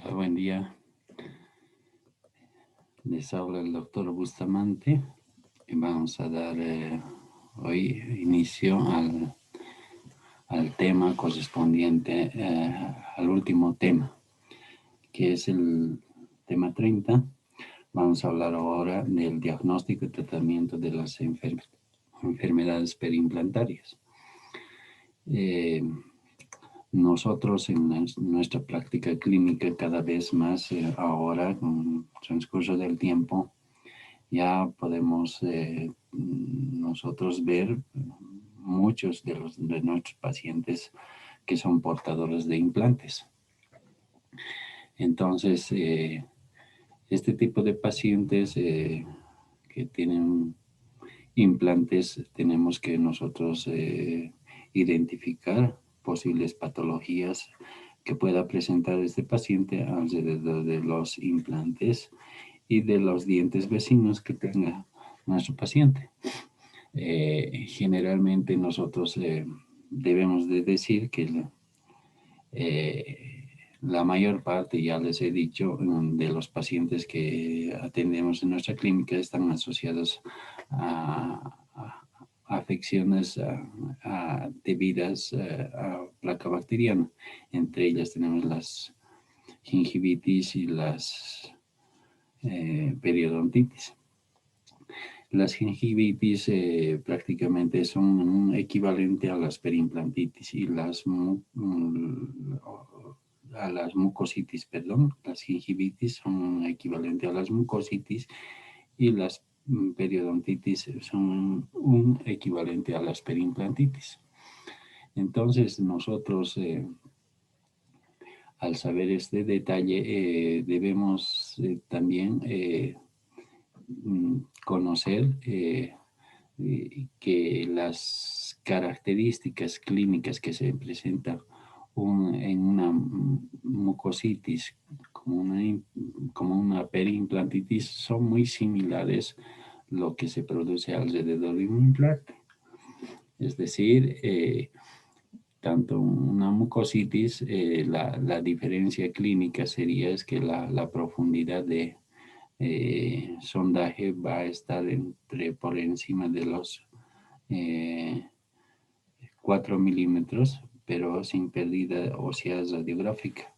Buen día. Les habla el doctor Bustamante y vamos a dar hoy inicio al tema correspondiente al último tema, que es el tema 30. Vamos a hablar ahora del diagnóstico y tratamiento de las enfermedades periimplantarias. Nosotros en nuestra práctica clínica cada vez más ahora con el transcurso del tiempo ya podemos nosotros ver muchos de nuestros pacientes que son portadores de implantes. Entonces, este tipo de pacientes que tienen implantes, tenemos que nosotros identificar posibles patologías que pueda presentar este paciente alrededor de los implantes y de los dientes vecinos que tenga nuestro paciente. Generalmente nosotros debemos de decir que la mayor parte, ya les he dicho, de los pacientes que atendemos en nuestra clínica están asociados a afecciones debidas a placa bacteriana. Entre ellas tenemos las gingivitis y las periodontitis. Las gingivitis prácticamente son un equivalente a las periimplantitis y a las mucositis, perdón. Las gingivitis son un equivalente a las mucositis y las periodontitis son un equivalente a las periimplantitis. Entonces nosotros al saber este detalle debemos también conocer que las características clínicas que se presentan en una mucositis como una periimplantitis son muy similares a lo que se produce alrededor de un implante. Es decir, tanto una mucositis, la diferencia clínica sería es que la profundidad de sondaje va a estar por encima de los 4 milímetros, pero sin pérdida ósea radiográfica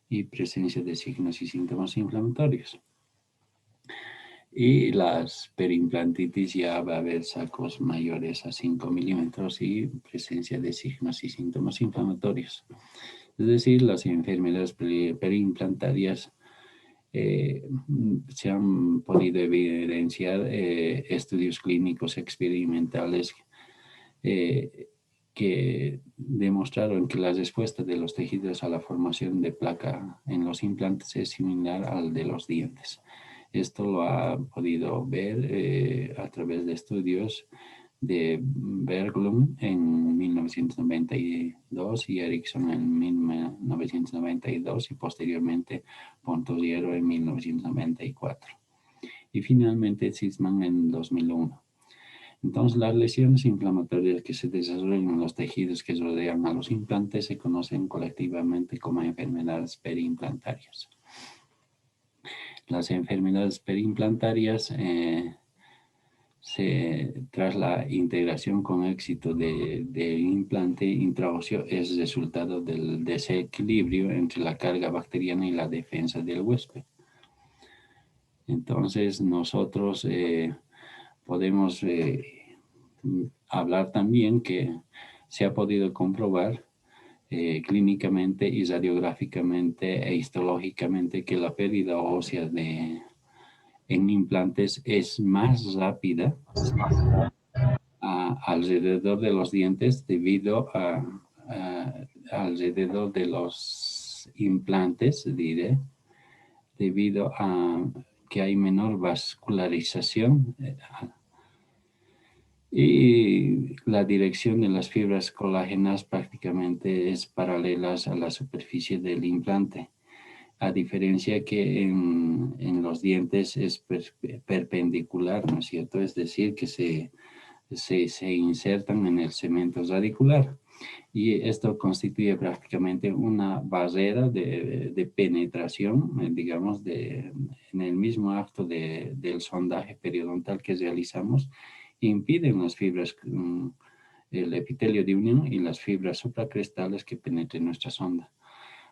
y presencia de signos y síntomas inflamatorios. Y las periimplantitis ya va a haber sacos mayores a 5 milímetros y presencia de signos y síntomas inflamatorios. Es decir, las enfermedades periimplantarias se han podido evidenciar estudios clínicos experimentales que demostraron que la respuesta de los tejidos a la formación de placa en los implantes es similar al de los dientes. Esto lo ha podido ver a través de estudios de Berglund en 1992 y Erickson en 1992 y posteriormente Pontoliero en 1994 y finalmente Zisman en 2001. Entonces, las lesiones inflamatorias que se desarrollan en los tejidos que rodean a los implantes se conocen colectivamente como enfermedades periimplantarias. Las enfermedades periimplantarias tras la integración con éxito del implante intraóseo es resultado del desequilibrio entre la carga bacteriana y la defensa del huésped. Entonces nosotros podemos hablar también que se ha podido comprobar clínicamente y radiográficamente e histológicamente que la pérdida ósea en implantes es más rápida alrededor de los dientes debido alrededor de los implantes, diré, debido a que hay menor vascularización y la dirección de las fibras colágenas prácticamente es paralela a la superficie del implante, a diferencia que en los dientes es perpendicular, ¿no es cierto? Es decir, que se insertan en el cemento radicular. Y esto constituye prácticamente una barrera de penetración, digamos, en el mismo acto del sondaje periodontal que realizamos, impiden las fibras, el epitelio de unión y las fibras supracrestales que penetren nuestra sonda.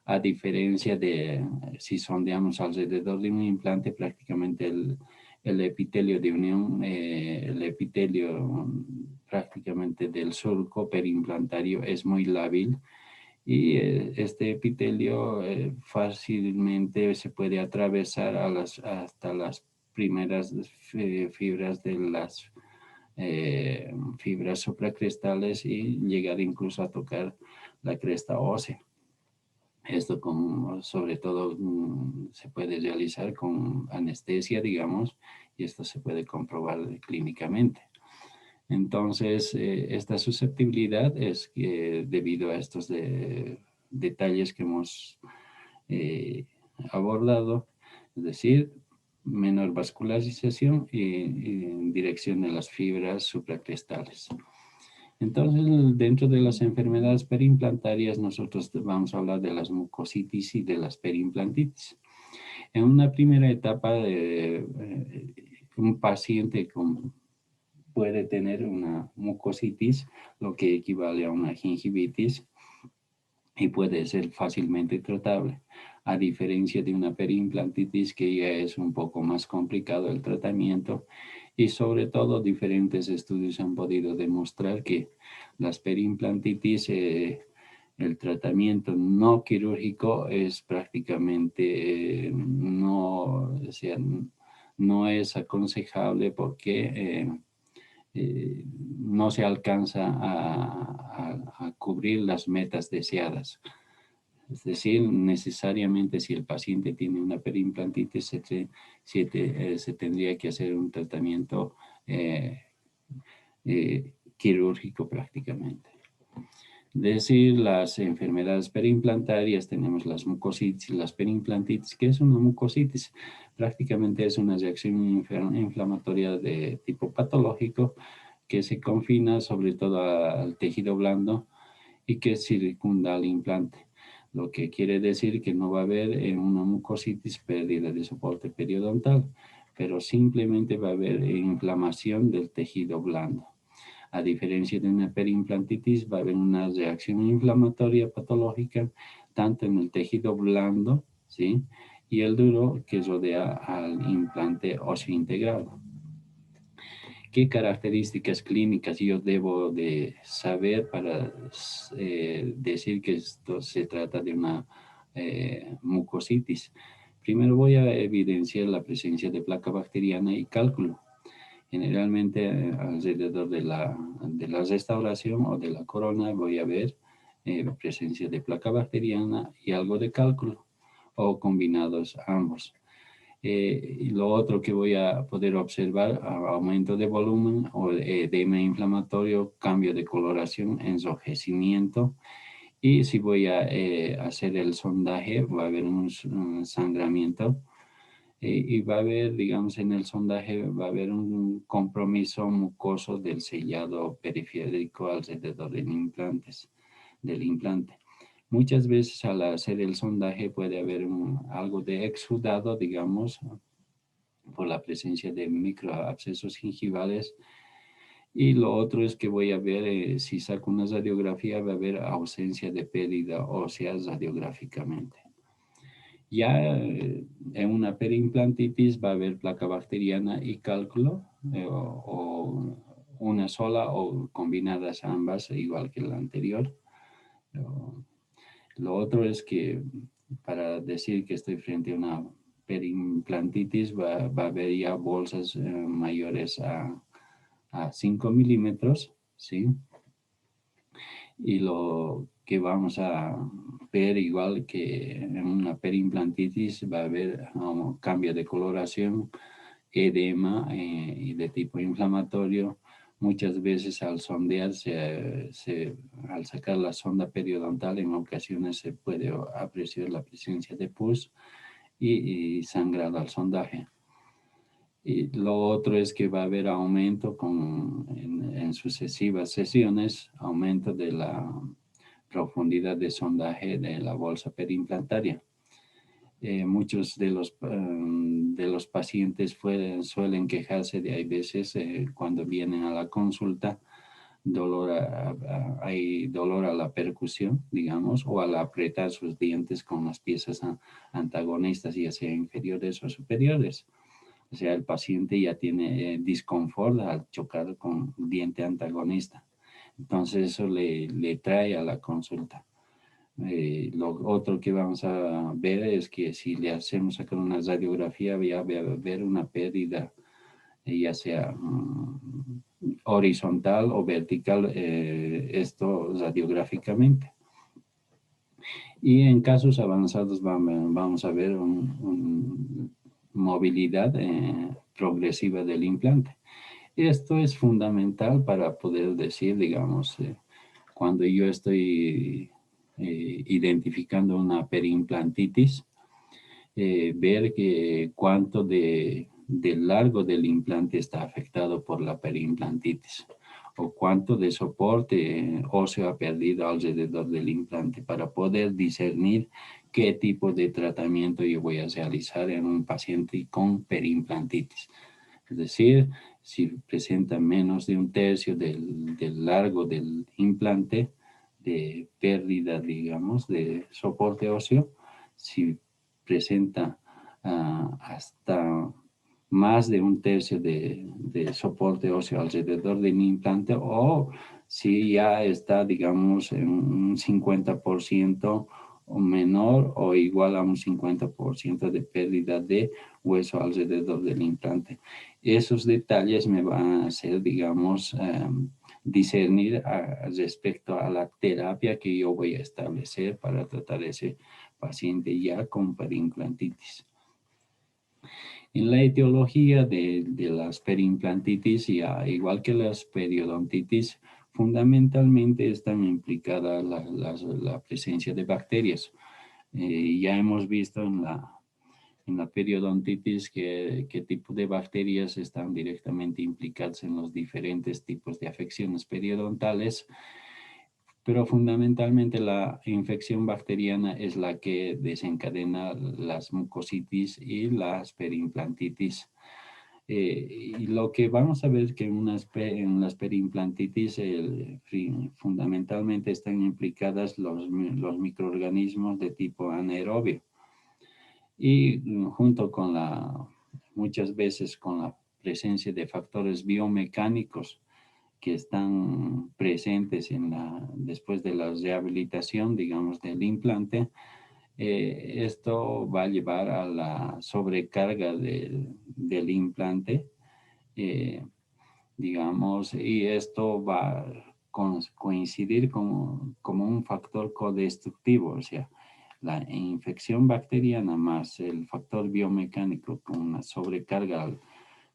A diferencia de si sondeamos alrededor de un implante, prácticamente el epitelio de unión, el epitelio prácticamente del surco perimplantario es muy lábil y este epitelio fácilmente se puede atravesar hasta las primeras fibras de las fibras supracrestales y llegar incluso a tocar la cresta ósea. Esto sobre todo se puede realizar con anestesia, digamos, y esto se puede comprobar clínicamente. Entonces, esta susceptibilidad es que debido a estos detalles que hemos abordado, es decir, menor vascularización y en dirección de las fibras supracrestales. Entonces, dentro de las enfermedades perimplantarias, nosotros vamos a hablar de las mucositis y de las perimplantitis. En una primera etapa, un paciente puede tener una mucositis, lo que equivale a una gingivitis, y puede ser fácilmente tratable, a diferencia de una perimplantitis que ya es un poco más complicado el tratamiento y sobre todo diferentes estudios han podido demostrar que las perimplantitis, el tratamiento no quirúrgico es prácticamente no, o sea, no es aconsejable porque no se alcanza a cubrir las metas deseadas. Es decir, necesariamente si el paciente tiene una perimplantitis, se tendría que hacer un tratamiento quirúrgico prácticamente. Es decir, las enfermedades perimplantarias, tenemos las mucositis y las perimplantitis. ¿Qué es una mucositis? Prácticamente es una reacción inflamatoria de tipo patológico que se confina sobre todo al tejido blando y que circunda al implante. Lo que quiere decir que no va a haber una mucositis pérdida de soporte periodontal, pero simplemente va a haber inflamación del tejido blando. A diferencia de una perimplantitis, va a haber una reacción inflamatoria patológica tanto en el tejido blando, ¿sí?, y el duro que rodea al implante óseo integrado. ¿Qué características clínicas yo debo de saber para decir que esto se trata de una mucositis? Primero voy a evidenciar la presencia de placa bacteriana y cálculo. Generalmente alrededor de la restauración o de la corona voy a ver presencia de placa bacteriana y algo de cálculo o combinados ambos. Y lo otro que voy a poder observar, aumento de volumen o edema inflamatorio, cambio de coloración, enrojecimiento. Y si voy a hacer el sondaje, va a haber un sangramiento y va a haber, digamos, en el sondaje va a haber un compromiso mucoso del sellado periférico alrededor del implante. Muchas veces al hacer el sondaje puede haber algo de exudado, digamos, por la presencia de microabscesos gingivales. Y lo otro es que voy a ver, si saco una radiografía, va a haber ausencia de pérdida ósea radiográficamente. Ya en una perimplantitis va a haber placa bacteriana y cálculo, o una sola o combinadas ambas, igual que la anterior. Lo otro es que para decir que estoy frente a una perimplantitis va a haber ya bolsas mayores a 5 milímetros, ¿sí? Y lo que vamos a ver, igual que en una perimplantitis, va a haber cambio de coloración, edema y de tipo inflamatorio. Muchas veces al sondear, al sacar la sonda periodontal, en ocasiones se puede apreciar la presencia de pus y sangrado al sondaje. Y lo otro es que va a haber aumento en sucesivas sesiones, aumento de la profundidad de sondaje de la bolsa periimplantaria. Muchos de los pacientes suelen quejarse de, hay veces, cuando vienen a la consulta, hay dolor a la percusión, digamos, o al apretar sus dientes con las piezas antagonistas, ya sea inferiores o superiores. O sea, el paciente ya tiene disconfort al chocar con el diente antagonista. Entonces eso le trae a la consulta. Lo otro que vamos a ver es que si le hacemos sacar una radiografía, va a haber una pérdida, ya sea horizontal o vertical, esto radiográficamente. Y en casos avanzados vamos a ver una movilidad progresiva del implante. Esto es fundamental para poder decir, digamos, cuando yo estoy identificando una periimplantitis, ver cuánto del largo del implante está afectado por la periimplantitis o cuánto de soporte óseo ha perdido alrededor del implante para poder discernir qué tipo de tratamiento yo voy a realizar en un paciente con periimplantitis. Es decir, si presenta menos de un tercio del largo del implante, de pérdida, digamos, de soporte óseo, si presenta hasta más de un tercio de soporte óseo alrededor del implante, o si ya está, digamos, en un 50% o menor o igual a un 50% de pérdida de hueso alrededor del implante. Esos detalles me van a hacer, digamos, discernir respecto a la terapia que yo voy a establecer para tratar ese paciente ya con periimplantitis. En la etiología de las periimplantitis, ya, igual que las periodontitis, fundamentalmente están implicadas la presencia de bacterias. Ya hemos visto en la periodontitis qué tipo de bacterias están directamente implicadas en los diferentes tipos de afecciones periodontales, pero fundamentalmente la infección bacteriana es la que desencadena las mucositis y las periimplantitis. Y lo que vamos a ver que en las periimplantitis fundamentalmente están implicadas los microorganismos de tipo anaerobio. Y junto con muchas veces con la presencia de factores biomecánicos que están presentes después de la rehabilitación, digamos, del implante, esto va a llevar a la sobrecarga del implante, digamos, y esto va a coincidir como un factor codestructivo, o sea, la infección bacteriana más el factor biomecánico con una sobrecarga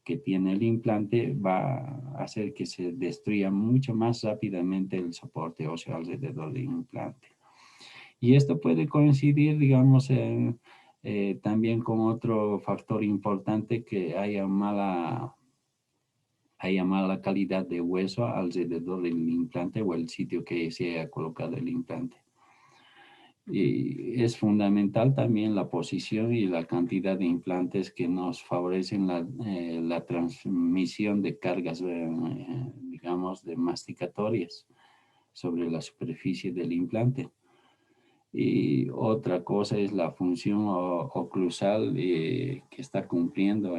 que tiene el implante va a hacer que se destruya mucho más rápidamente el soporte óseo alrededor del implante. Y esto puede coincidir, digamos, también con otro factor importante, que haya mala calidad de hueso alrededor del implante o el sitio que se haya colocado el implante. Y es fundamental también la posición y la cantidad de implantes que nos favorecen la transmisión de cargas, digamos, de masticatorias sobre la superficie del implante. Y otra cosa es la función oclusal que está cumpliendo,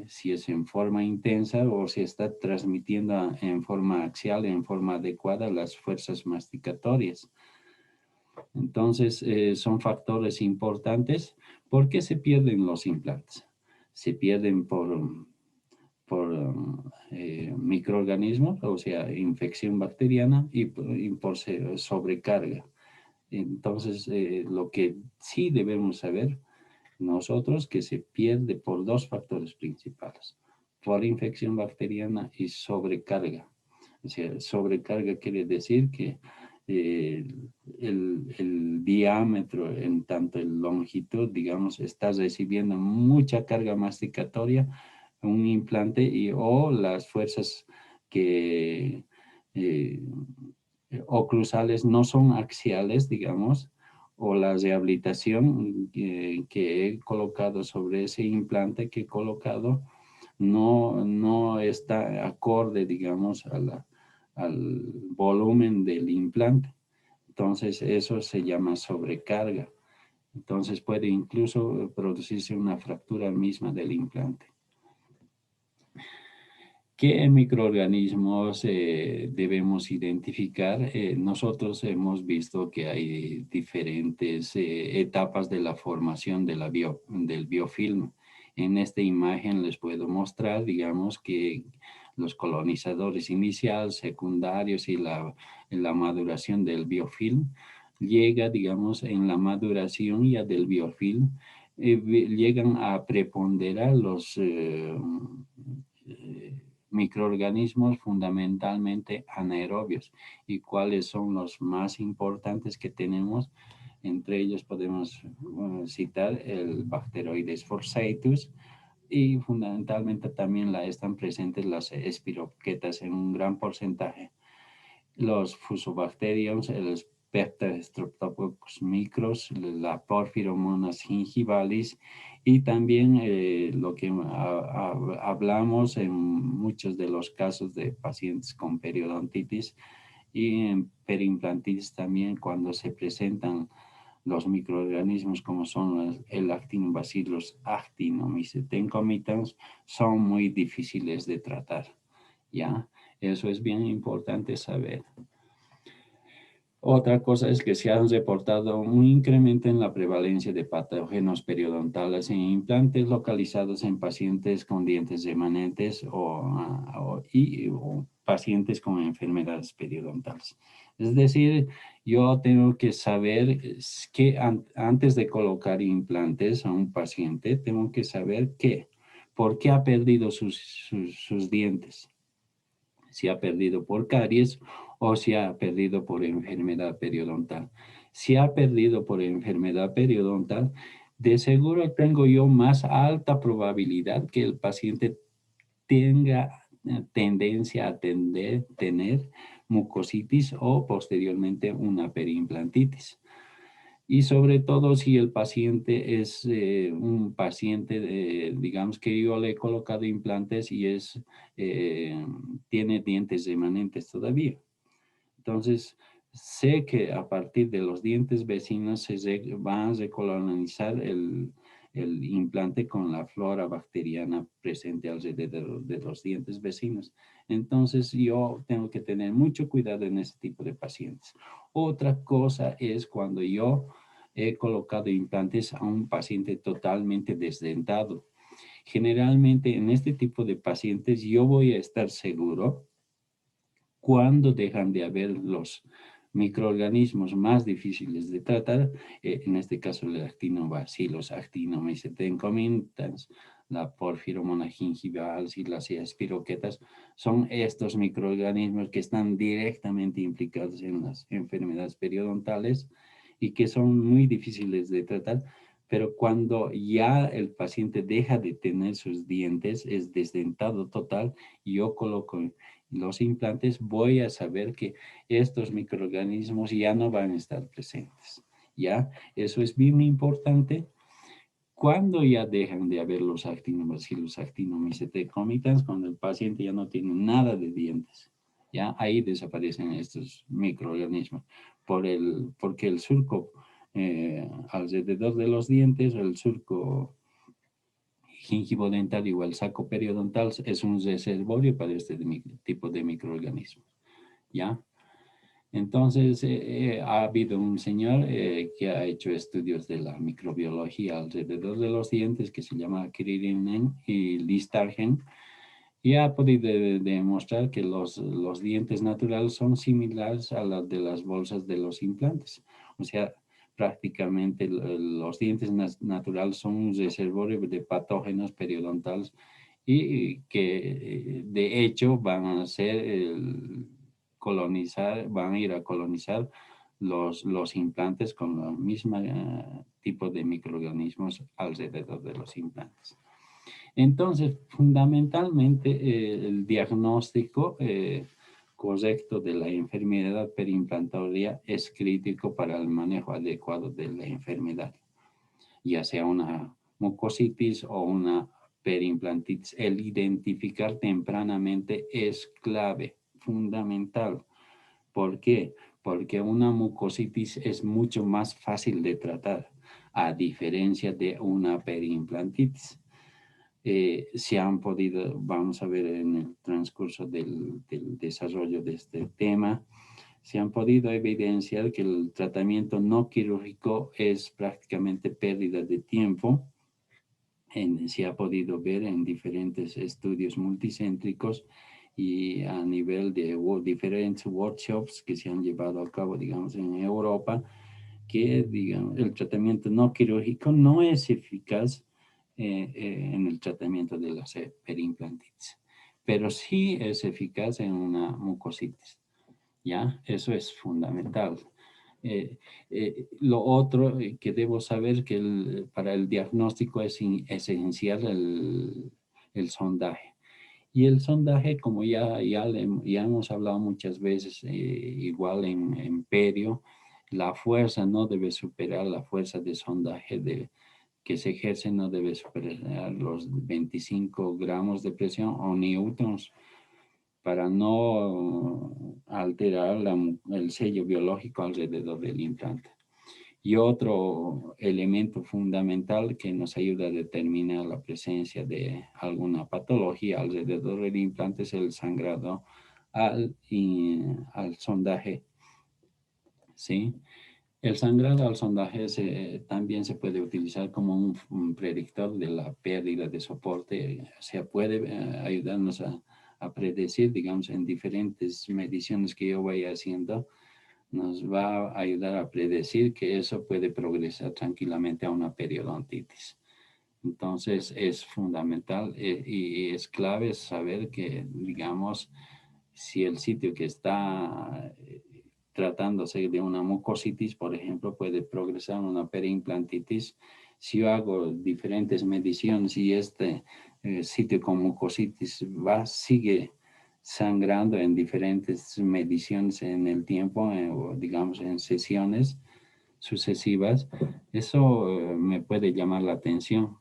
si es en forma intensa o si está transmitiendo en forma axial, en forma adecuada las fuerzas masticatorias. Entonces, son factores importantes. ¿Por qué se pierden los implantes? Se pierden por microorganismos, o sea, infección bacteriana y por sobrecarga. Entonces, lo que sí debemos saber nosotros, que se pierde por dos factores principales: por infección bacteriana y sobrecarga. O sea, sobrecarga quiere decir que eh, el diámetro en tanto en longitud, digamos, está recibiendo mucha carga masticatoria, un implante, o las fuerzas que oclusales no son axiales, digamos, o la rehabilitación que he colocado sobre ese implante que he colocado no está acorde, digamos, al volumen del implante. Entonces, eso se llama sobrecarga. Entonces, puede incluso producirse una fractura misma del implante. ¿Qué microorganismos debemos identificar? Nosotros hemos visto que hay diferentes etapas de la formación de del biofilm. En esta imagen les puedo mostrar, digamos, que los colonizadores iniciales, secundarios y la maduración del biofilm llega, digamos, en la maduración ya del biofilm, llegan a preponderar los microorganismos fundamentalmente anaerobios. ¿Y cuáles son los más importantes que tenemos? Entre ellos podemos citar el Bacteroides forsythus y fundamentalmente también están presentes las espiroquetas en un gran porcentaje. Los fusobacteriums, el Streptococcus micros, la Porphyromonas gingivalis y también lo que hablamos en muchos de los casos de pacientes con periodontitis y en periimplantitis también cuando se presentan los microorganismos como son el Lactobacillus actinomycetencomitans son muy difíciles de tratar, ¿ya? Eso es bien importante saber. Otra cosa es que se han reportado un incremento en la prevalencia de patógenos periodontales en implantes localizados en pacientes con dientes remanentes o pacientes con enfermedades periodontales. Es decir, yo tengo que saber que antes de colocar implantes a un paciente, tengo que saber por qué ha perdido sus dientes. Si ha perdido por caries o si ha perdido por enfermedad periodontal. Si ha perdido por enfermedad periodontal, de seguro tengo yo más alta probabilidad que el paciente tenga tendencia a tener mucositis o posteriormente una periimplantitis. Y sobre todo si el paciente es un paciente, digamos que yo le he colocado implantes y tiene dientes remanentes todavía. Entonces, sé que a partir de los dientes vecinos se va a recolonizar el implante con la flora bacteriana presente alrededor de los dientes vecinos. Entonces, yo tengo que tener mucho cuidado en ese tipo de pacientes. Otra cosa es cuando yo he colocado implantes a un paciente totalmente desdentado. Generalmente en este tipo de pacientes yo voy a estar seguro cuando dejan de haber los microorganismos más difíciles de tratar, en este caso el Lactobacillus actinomycetencomitans, la Porphyromonas gingivalis y las espiroquetas, son estos microorganismos que están directamente implicados en las enfermedades periodontales y que son muy difíciles de tratar, pero cuando ya el paciente deja de tener sus dientes, es desdentado total, yo coloco los implantes, voy a saber que estos microorganismos ya no van a estar presentes. ¿Ya? Eso es bien importante. Cuando ya dejan de haber los Lactobacillus actinomycetencomitans, cuando el paciente ya no tiene nada de dientes, ¿ya? Ahí desaparecen estos microorganismos. Porque el surco alrededor de los dientes, el surco gingivodental igual saco periodontal es un reservorio para este tipo de microorganismos, ¿ya? Entonces, ha habido un señor que ha hecho estudios de la microbiología alrededor de los dientes que se llama Kirinen y Listargen y ha podido demostrar que los dientes naturales son similares a los de las bolsas de los implantes. O sea, prácticamente los dientes naturales son un reservorio de patógenos periodontales y que de hecho van a van a ir a colonizar los implantes con el mismo tipo de microorganismos alrededor de los implantes. Entonces, fundamentalmente el diagnóstico correcto de la enfermedad periimplantatoria es crítico para el manejo adecuado de la enfermedad, ya sea una mucositis o una periimplantitis. El identificar tempranamente es clave, fundamental. ¿Por qué? Porque una mucositis es mucho más fácil de tratar, a diferencia de una periimplantitis. Se han podido, vamos a ver en el transcurso del desarrollo de este tema, se han podido evidenciar que el tratamiento no quirúrgico es prácticamente pérdida de tiempo. Se ha podido ver en diferentes estudios multicéntricos y a nivel de diferentes workshops que se han llevado a cabo, digamos, en Europa, que, digamos, el tratamiento no quirúrgico no es eficaz en el tratamiento de la periimplantitis, pero sí es eficaz en una mucositis, ¿ya? Eso es fundamental. Lo otro que debo saber que para el diagnóstico es esencial el sondaje. Y el sondaje, como ya hemos hablado muchas veces, igual en perio, la fuerza no debe superar la fuerza de sondaje que se ejerce, no debe superar los 25 gramos de presión o newtons para no alterar el sello biológico alrededor del implante. Y otro elemento fundamental que nos ayuda a determinar la presencia de alguna patología alrededor del implante es el sangrado al sondaje, ¿sí? El sangrado al sondaje también se puede utilizar como un predictor de la pérdida de soporte. Se puede ayudarnos a predecir, digamos, en diferentes mediciones que yo vaya haciendo, nos va a ayudar a predecir que eso puede progresar tranquilamente a una periodontitis. Entonces es fundamental y es clave saber que, digamos, si el sitio que está tratándose de una mucositis, por ejemplo, puede progresar a una periimplantitis. Si yo hago diferentes mediciones y este sitio con mucositis sigue sangrando en diferentes mediciones en el tiempo, o digamos en sesiones sucesivas, eso me puede llamar la atención.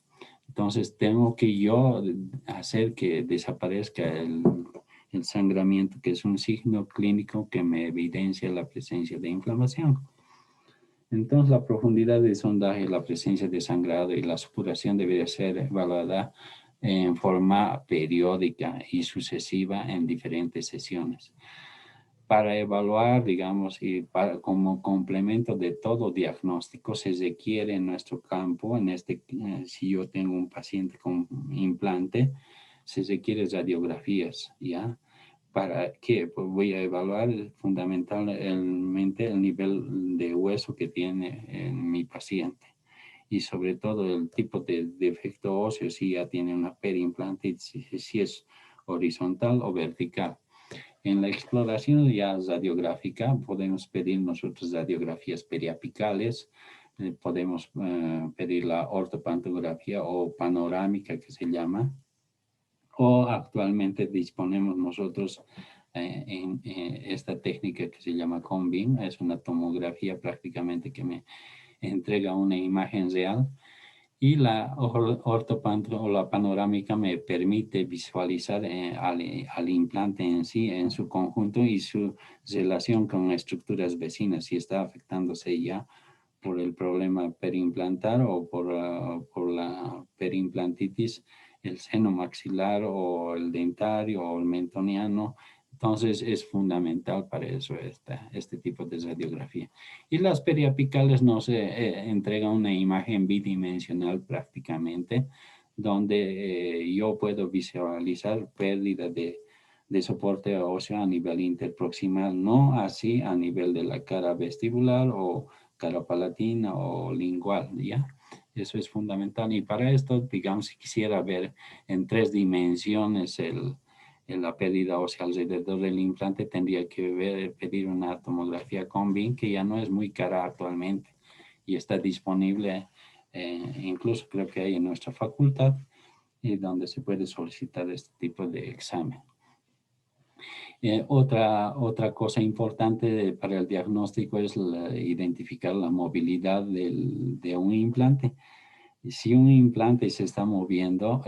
Entonces tengo que yo hacer que desaparezca el sangramiento, que es un signo clínico que me evidencia la presencia de inflamación. Entonces la profundidad de sondaje, la presencia de sangrado y la supuración debería ser evaluada en forma periódica y sucesiva en diferentes sesiones. Para evaluar, digamos, y como complemento de todo diagnóstico, se requiere en nuestro campo, si yo tengo un paciente con implante, se requiere radiografías, ¿ya? ¿Para qué? Pues voy a evaluar fundamentalmente el nivel de hueso que tiene en mi paciente y sobre todo el tipo de defecto óseo, si ya tiene una periimplantitis, si es horizontal o vertical. En la exploración ya radiográfica podemos pedir nosotros radiografías periapicales, podemos pedir la ortopantografía o panorámica que se llama, o actualmente disponemos nosotros en esta técnica que se llama COMBIM, es una tomografía prácticamente que me entrega una imagen real y la o la panorámica me permite visualizar al implante en sí, en su conjunto y su relación con estructuras vecinas, si está afectándose ya por el problema periimplantar o por la periimplantitis, el seno maxilar o el dentario o el mentoniano. Entonces es fundamental para eso este tipo de radiografía. Y las periapicales nos entregan una imagen bidimensional prácticamente, donde yo puedo visualizar pérdida de soporte óseo a nivel interproximal, no así a nivel de la cara vestibular o cara palatina o lingual, ¿ya? Eso es fundamental. Y para esto, digamos, si quisiera ver en 3 dimensiones la pérdida ósea alrededor del implante, tendría que pedir una tomografía COMBIN, que ya no es muy cara actualmente y está disponible, incluso creo que hay en nuestra facultad, y donde se puede solicitar este tipo de examen. Otra cosa importante para el diagnóstico es identificar la movilidad de un implante. Si un implante se está moviendo,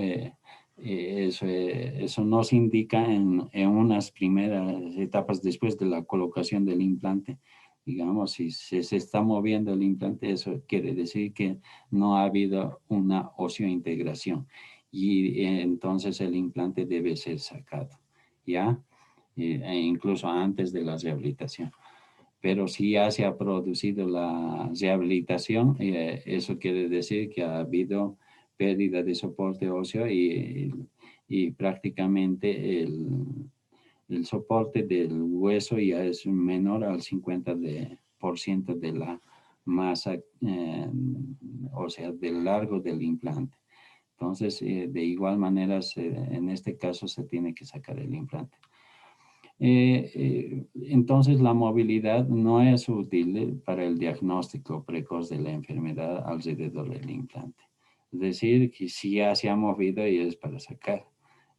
eso nos indica en unas primeras etapas después de la colocación del implante. Digamos, si se está moviendo el implante, eso quiere decir que no ha habido una oseointegración y entonces el implante debe ser sacado, ¿ya? E incluso antes de la rehabilitación. Pero si ya se ha producido la rehabilitación, eso quiere decir que ha habido pérdida de soporte óseo y prácticamente el soporte del hueso ya es menor al 50% de la masa, o sea, del largo del implante. Entonces, de igual manera, en este caso se tiene que sacar el implante. Entonces, la movilidad no es útil para el diagnóstico precoz de la enfermedad alrededor del implante. Es decir, que si ya se ha movido y es para sacar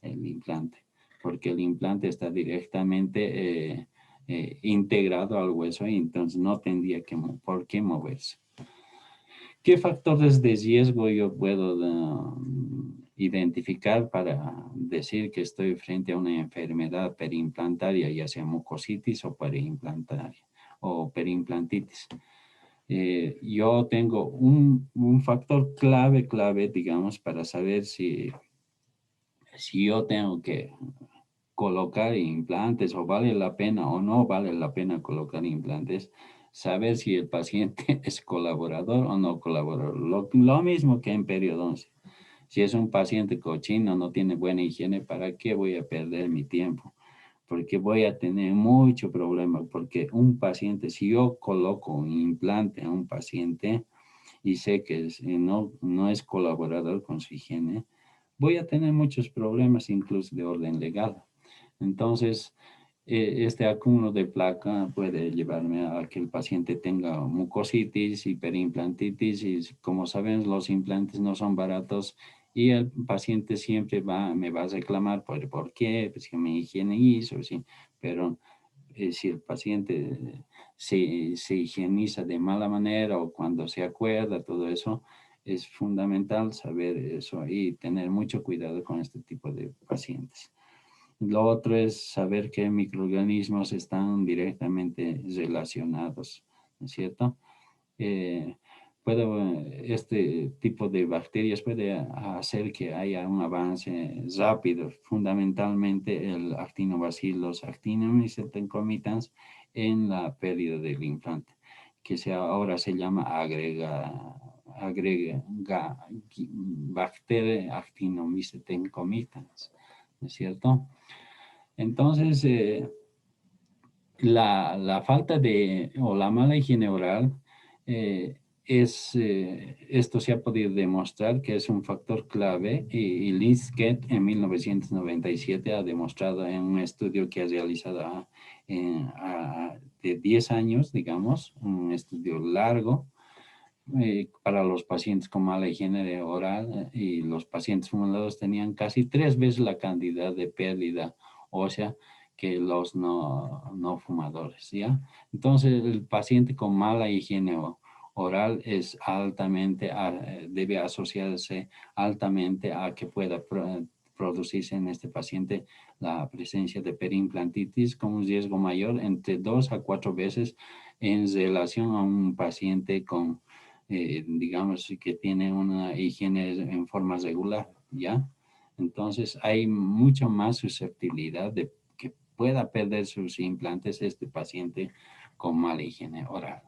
el implante, porque el implante está directamente integrado al hueso y entonces no tendría por qué moverse. ¿Qué factores de riesgo yo puedo identificar para decir que estoy frente a una enfermedad periimplantaria, ya sea mucositis o periimplantaria o periimplantitis? Yo tengo un factor clave, digamos, para saber si yo tengo que colocar implantes o vale la pena o no vale la pena colocar implantes, saber si el paciente es colaborador o no colaborador. Lo mismo que en periodoncia. Si es un paciente cochino, no tiene buena higiene, ¿para qué voy a perder mi tiempo? Porque voy a tener mucho problema, porque un paciente, si yo coloco un implante a un paciente y sé que no es colaborador con su higiene, voy a tener muchos problemas, incluso de orden legal. Entonces, este acúmulo de placa puede llevarme a que el paciente tenga mucositis, hiperimplantitis, y como saben, los implantes no son baratos y el paciente siempre me va a reclamar por qué, pues que mi higiene hizo, sí, pero si el paciente se higieniza de mala manera o cuando se acuerda, todo eso, es fundamental saber eso y tener mucho cuidado con este tipo de pacientes. Lo otro es saber qué microorganismos están directamente relacionados, ¿no es cierto? Eh, este tipo de bacterias puede hacer que haya un avance rápido, fundamentalmente el Actinobacillus actinomycetecomicans en la pérdida del implante, que ahora se llama bacteria actinomycetecomicans, ¿no es cierto? Entonces, la falta o la mala higiene oral, esto se ha podido demostrar que es un factor clave y Linsky en 1997 ha demostrado en un estudio que ha realizado de 10 años, digamos, un estudio largo, para los pacientes con mala higiene oral, y los pacientes fumadores tenían casi 3 veces la cantidad de pérdida ósea que los no fumadores, ¿ya? Entonces, el paciente con mala higiene oral es debe asociarse altamente a que pueda producirse en este paciente la presencia de periimplantitis con un riesgo mayor entre 2 a 4 veces en relación a un paciente digamos, que tiene una higiene en forma regular, ¿ya? Entonces, hay mucho más susceptibilidad de que pueda perder sus implantes este paciente con mala higiene oral.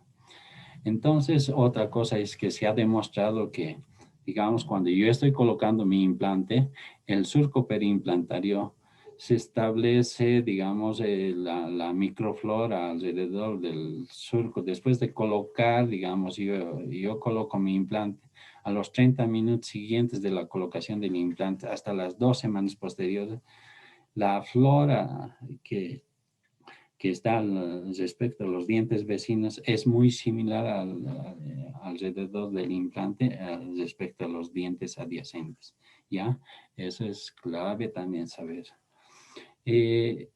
Entonces, otra cosa es que se ha demostrado que, digamos, cuando yo estoy colocando mi implante, el surco periimplantario se establece, digamos, la microflora alrededor del surco. Después de colocar, digamos, yo coloco mi implante. A los 30 minutos siguientes de la colocación del implante, hasta las 2 semanas posteriores, la flora que está respecto a los dientes vecinos es muy similar alrededor del implante respecto a los dientes adyacentes, ¿ya? Eso es clave también saber. Eh,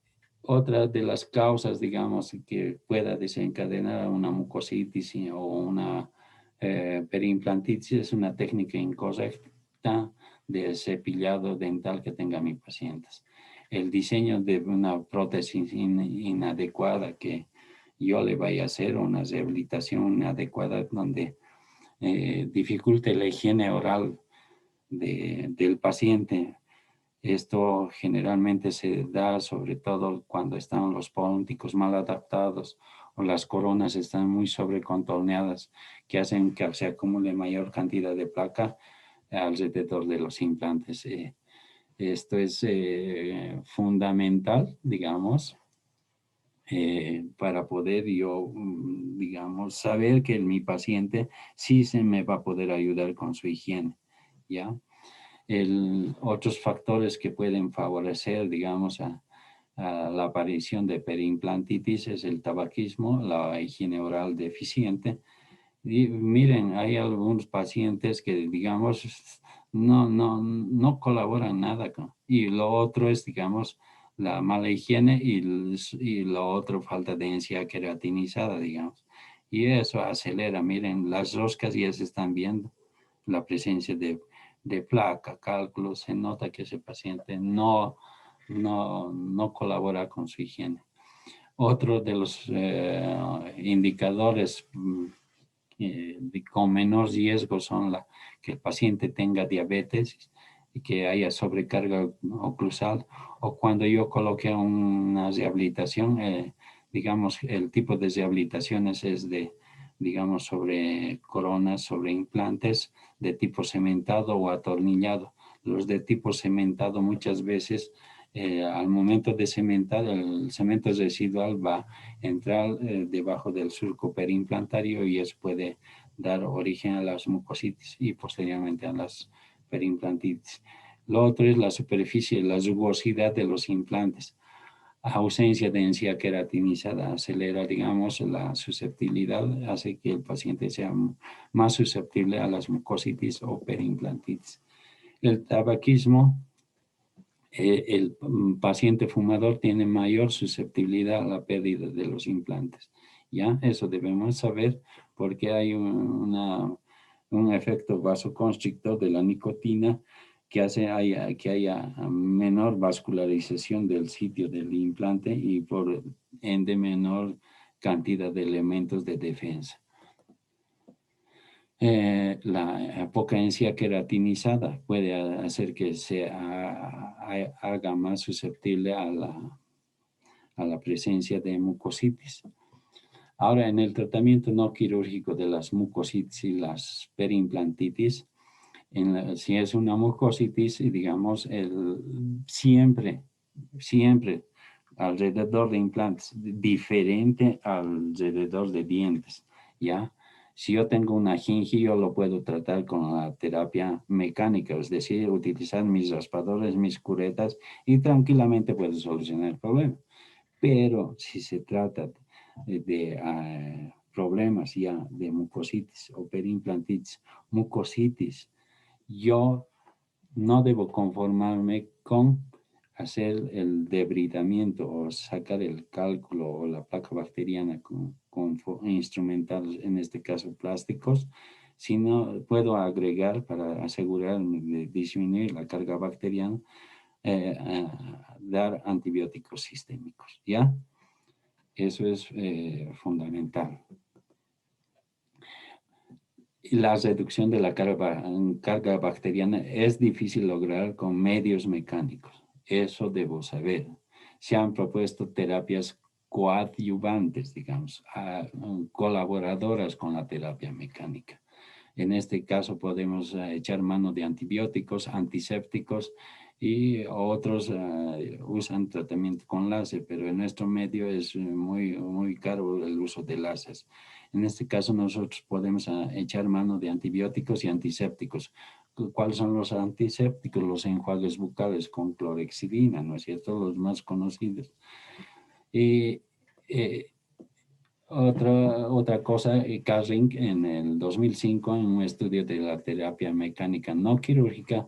Otra de las causas, digamos, que pueda desencadenar una mucositis o una periimplantitis es una técnica incorrecta de cepillado dental que tenga mi paciente. El diseño de una prótesis inadecuada que yo le vaya a hacer, una rehabilitación inadecuada donde dificulte la higiene oral del paciente. Esto generalmente se da sobre todo cuando están los pónticos mal adaptados o las coronas están muy sobrecontorneadas, que hacen que se acumule mayor cantidad de placa alrededor de los implantes. Esto es fundamental, digamos, para poder yo, digamos, saber que mi paciente sí se me va a poder ayudar con su higiene, ¿ya? Otros factores que pueden favorecer, digamos, a la aparición de periimplantitis es el tabaquismo, la higiene oral deficiente. Y miren, hay algunos pacientes que, digamos, no colaboran nada con. Y lo otro es, digamos, la mala higiene y lo otro, falta de densidad queratinizada, digamos. Y eso acelera, miren, las roscas ya se están viendo, la presencia de placa, cálculos, se nota que ese paciente no colabora con su higiene. Otro de los indicadores con menor riesgo son que el paciente tenga diabetes y que haya sobrecarga oclusal, o cuando yo coloque una rehabilitación, digamos, el tipo de rehabilitaciones es digamos, sobre coronas, sobre implantes de tipo cementado o atornillado. Los de tipo cementado muchas veces, al momento de cementar, el cemento residual va a entrar debajo del surco periimplantario y eso puede dar origen a las mucositis y posteriormente a las periimplantitis. Lo otro es la superficie, la rugosidad de los implantes. Ausencia de densidad queratinizada acelera, digamos, la susceptibilidad, hace que el paciente sea más susceptible a las mucositis o periimplantitis. El tabaquismo, el paciente fumador tiene mayor susceptibilidad a la pérdida de los implantes. ¿Ya? Eso debemos saber porque hay un efecto vasoconstrictor de la nicotina que hace que haya menor vascularización del sitio del implante y por ende menor cantidad de elementos de defensa. La poca densidad queratinizada puede hacer que se haga más susceptible a la presencia de mucositis. Ahora, en el tratamiento no quirúrgico de las mucositis y las periimplantitis, si es una mucositis, digamos, siempre alrededor de implantes, diferente alrededor de dientes, ¿ya? Si yo tengo una gingi, yo lo puedo tratar con la terapia mecánica, es decir, utilizar mis raspadores, mis curetas y tranquilamente puedo solucionar el problema. Pero si se trata de problemas ya de mucositis o periimplantitis, mucositis, yo no debo conformarme con hacer el debridamiento o sacar el cálculo o la placa bacteriana con instrumentales, en este caso plásticos, sino puedo agregar para asegurarme de disminuir la carga bacteriana, dar antibióticos sistémicos, ¿ya? Eso es fundamental. Y la reducción de la carga bacteriana es difícil lograr con medios mecánicos. Eso debo saber. Se han propuesto terapias coadyuvantes, digamos, colaboradoras con la terapia mecánica. En este caso podemos echar mano de antibióticos, antisépticos y otros usan tratamiento con láser, pero en nuestro medio es muy caro el uso de láser. En este caso nosotros podemos echar mano de antibióticos y antisépticos. ¿Cuáles son los antisépticos? Los enjuagues bucales con clorexidina, ¿no es cierto? Los más conocidos. Y otra cosa, Carring en el 2005, en un estudio de la terapia mecánica no quirúrgica,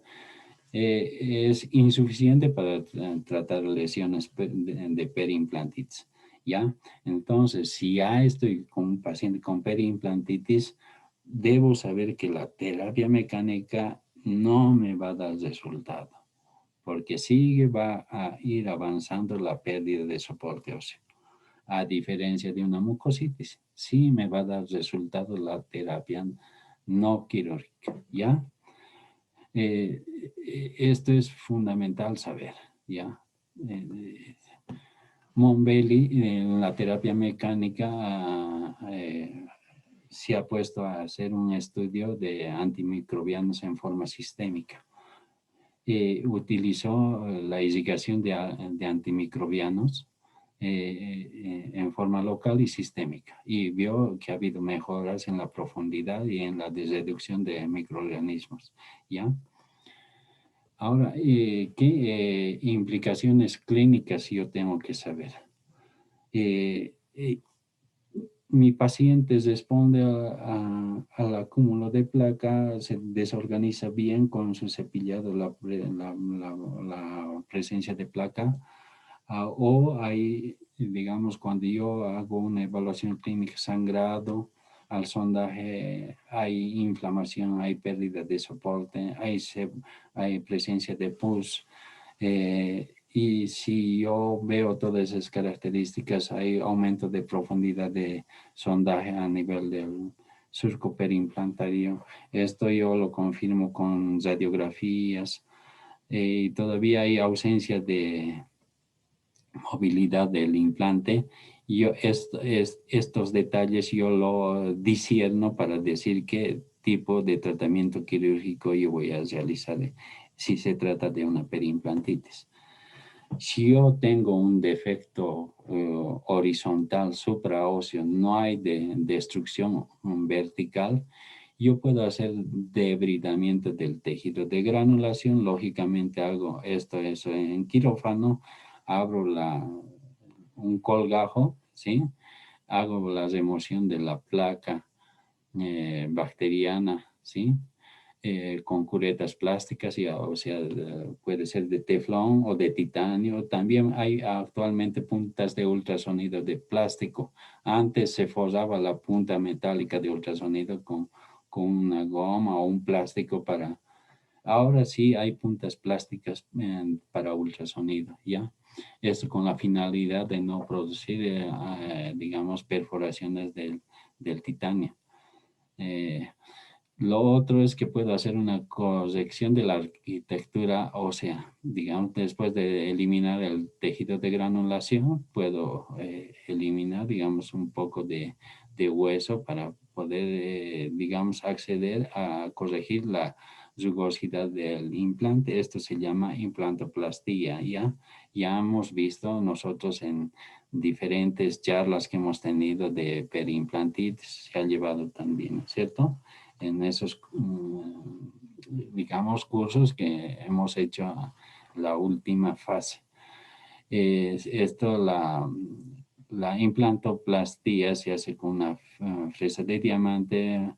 es insuficiente para tratar lesiones de periimplantitis, ¿ya? Entonces, si ya estoy con un paciente con periimplantitis, debo saber que la terapia mecánica no me va a dar resultado, porque sigue va a ir avanzando la pérdida de soporte óseo. A diferencia de una mucositis, sí me va a dar resultado la terapia no quirúrgica, ¿ya? Esto es fundamental saber, ¿ya? Eh, Monbelli, en la terapia mecánica, se ha puesto a hacer un estudio de antimicrobianos en forma sistémica. Utilizó la indicación de antimicrobianos en forma local y sistémica y vio que ha habido mejoras en la profundidad y en la reducción de microorganismos, ¿ya? Ahora, ¿qué implicaciones clínicas yo tengo que saber? Eh, eh, Mi paciente responde al acúmulo de placa, se desorganiza bien con su cepillado la presencia de placa, o hay, digamos, cuando yo hago una evaluación clínica sangrado, al sondaje hay inflamación, hay pérdida de soporte, hay presencia de pus. Y si yo veo todas esas características, hay aumento de profundidad de sondaje a nivel del surco periimplantario. Esto yo lo confirmo con radiografías. Y todavía hay ausencia de movilidad del implante. Estos detalles yo lo discierno para decir qué tipo de tratamiento quirúrgico yo voy a realizar si se trata de una periimplantitis. Si yo tengo un defecto horizontal supraóseo, no hay destrucción vertical, yo puedo hacer debridamiento del tejido de granulación. Lógicamente hago eso en quirófano, abro un colgajo, ¿sí? Hago la remoción de la placa bacteriana, ¿sí? Con curetas plásticas, o sea, puede ser de teflón o de titanio. También hay actualmente puntas de ultrasonido de plástico. Antes se forraba la punta metálica de ultrasonido con una goma o un plástico para... Ahora sí hay puntas plásticas para ultrasonido, ¿ya? Esto con la finalidad de no producir, digamos, perforaciones del titanio. Eh, lo otro es que puedo hacer una corrección de la arquitectura ósea. Digamos, después de eliminar el tejido de granulación, puedo eliminar, digamos, un poco de hueso para poder, digamos, acceder a corregir la rugosidad del implante. Esto se llama implantoplastía, ¿ya? Ya hemos visto nosotros en diferentes charlas que hemos tenido de periimplantitis, se ha llevado también, ¿cierto? En esos, digamos, cursos que hemos hecho la última fase. La implantoplastía se hace con una fresa de diamante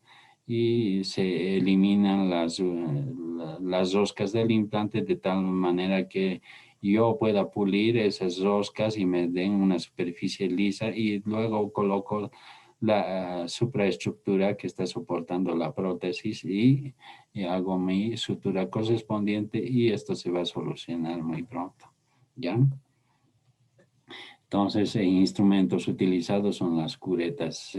y se eliminan las roscas del implante de tal manera que yo pueda pulir esas roscas y me den una superficie lisa, y luego coloco la supraestructura que está soportando la prótesis y hago mi sutura correspondiente, y esto se va a solucionar muy pronto, ¿ya? Entonces, instrumentos utilizados son las curetas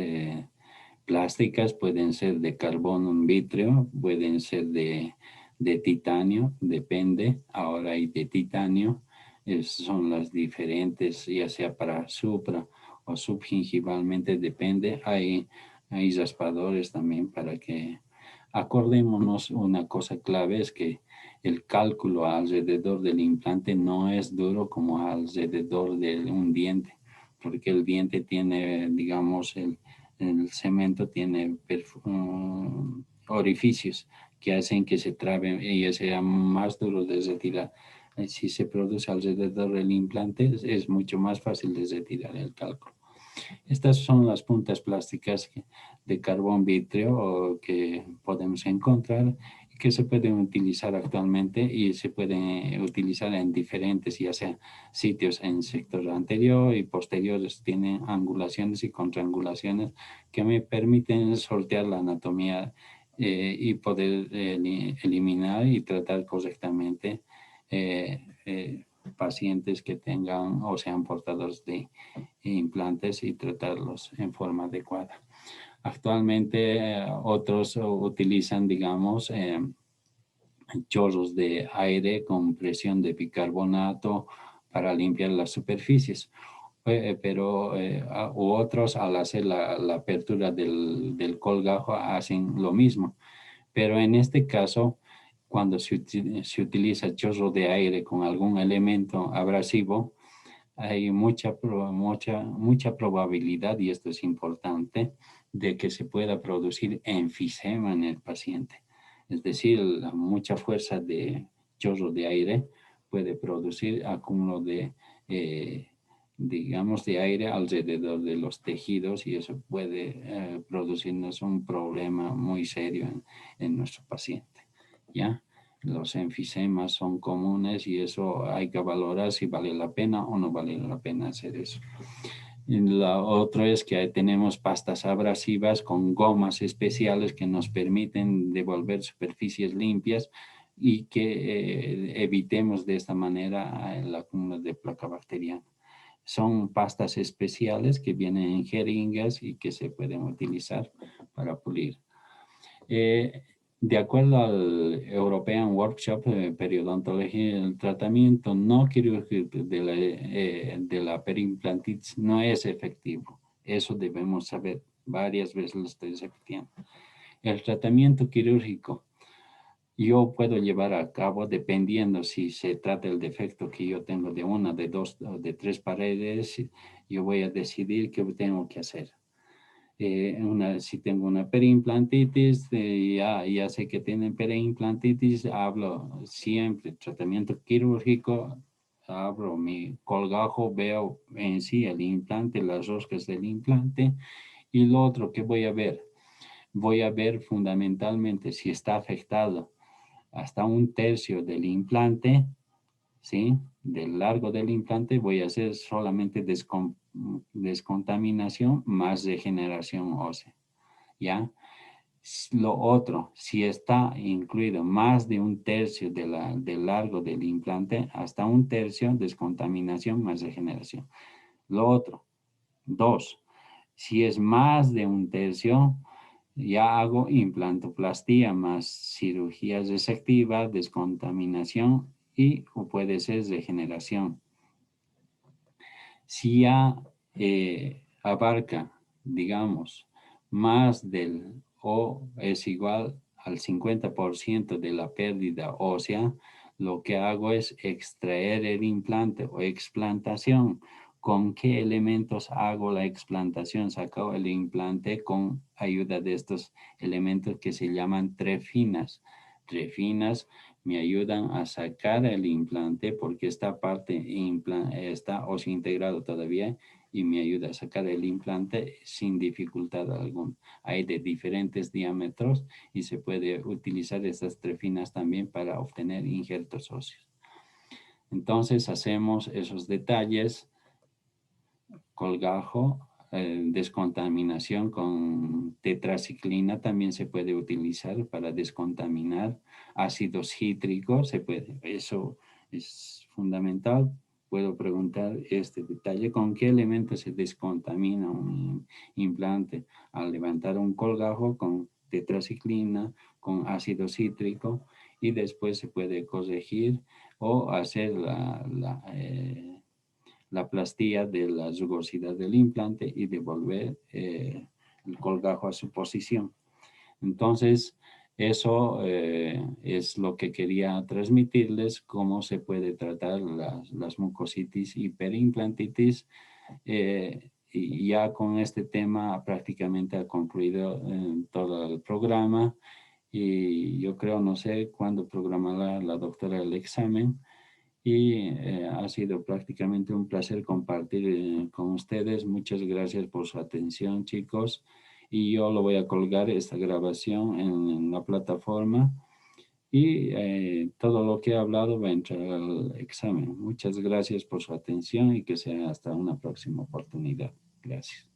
plásticas, pueden ser de carbono en vítreo, pueden ser de titanio, depende. Ahora hay de titanio, son las diferentes, ya sea para supra o subgingivalmente, depende. Hay raspadores también para que acordémonos. Una cosa clave es que el cálculo alrededor del implante no es duro como alrededor de un diente, porque el diente tiene, digamos, el cemento tiene orificios que hacen que se trabe y sea más duro de retirar. Si se produce alrededor del implante, es mucho más fácil de retirar el cálculo. Estas son las puntas plásticas de carbón vítreo que podemos encontrar. que se pueden utilizar actualmente y se pueden utilizar en diferentes, ya sea sitios en sector anterior y posteriores, tienen angulaciones y contraangulaciones que me permiten sortear la anatomía y poder eliminar y tratar correctamente pacientes que tengan o sean portadores de implantes y tratarlos en forma adecuada. Actualmente otros utilizan, digamos, chorros de aire con presión de bicarbonato para limpiar las superficies. U otros al hacer la apertura del colgajo hacen lo mismo. Pero en este caso, cuando se utiliza chorro de aire con algún elemento abrasivo, hay mucha probabilidad, y esto es importante, de que se pueda producir enfisema en el paciente. Es decir, mucha fuerza de chorro de aire puede producir acúmulo digamos, de aire alrededor de los tejidos y eso puede producirnos un problema muy serio en nuestro paciente, ¿ya? Los enfisemas son comunes y eso hay que valorar si vale la pena o no vale la pena hacer eso. Y la otra es que tenemos pastas abrasivas con gomas especiales que nos permiten devolver superficies limpias y que evitemos de esta manera el acúmulo de placa bacteriana. Son pastas especiales que vienen en jeringas y que se pueden utilizar para pulir. De acuerdo al European Workshop Periodontología, el tratamiento no quirúrgico de la perimplantitis no es efectivo. Eso debemos saber. Varias veces lo estoy repitiendo. El tratamiento quirúrgico yo puedo llevar a cabo dependiendo si se trata del defecto que yo tengo de una, de dos, de tres paredes. Yo voy a decidir qué tengo que hacer. Si tengo una periimplantitis, ya sé que tienen periimplantitis, hablo siempre tratamiento quirúrgico, abro mi colgajo, veo en sí el implante, las roscas del implante y lo otro que voy a ver fundamentalmente si está afectado hasta un tercio del implante, ¿sí? Del largo del implante voy a hacer solamente descontaminación más regeneración ósea, ¿ya? Lo otro, si está incluido más de un tercio del largo del implante, hasta un tercio, descontaminación más regeneración. Lo otro, dos, si es más de un tercio, ya hago implantoplastía más cirugía resectiva, descontaminación o puede ser regeneración. Si ya abarca, digamos, más del o es igual al 50% de la pérdida ósea, lo que hago es extraer el implante o explantación. ¿Con qué elementos hago la explantación? Saco el implante con ayuda de estos elementos que se llaman trefinas. Trefinas me ayudan a sacar el implante porque esta parte está óseo integrado todavía y me ayuda a sacar el implante sin dificultad alguna. Hay de diferentes diámetros y se puede utilizar estas trefinas también para obtener injertos óseos. Entonces hacemos esos detalles, colgajo, descontaminación con tetraciclina también se puede utilizar para descontaminar, ácido cítrico, eso es fundamental. Puedo preguntar este detalle, ¿con qué elemento se descontamina un implante? Al levantar un colgajo con tetraciclina, con ácido cítrico y después se puede corregir o hacer la plastía de la rugosidad del implante y devolver el colgajo a su posición. Entonces, eso es lo que quería transmitirles, cómo se puede tratar las mucositis y periimplantitis. Y ya con este tema prácticamente ha concluido todo el programa y yo creo, no sé cuándo programará la doctora el examen, y ha sido prácticamente un placer compartir con ustedes. Muchas gracias por su atención, chicos. Y yo lo voy a colgar esta grabación en la plataforma y todo lo que he hablado va a entrar al examen. Muchas gracias por su atención y que sea hasta una próxima oportunidad. Gracias.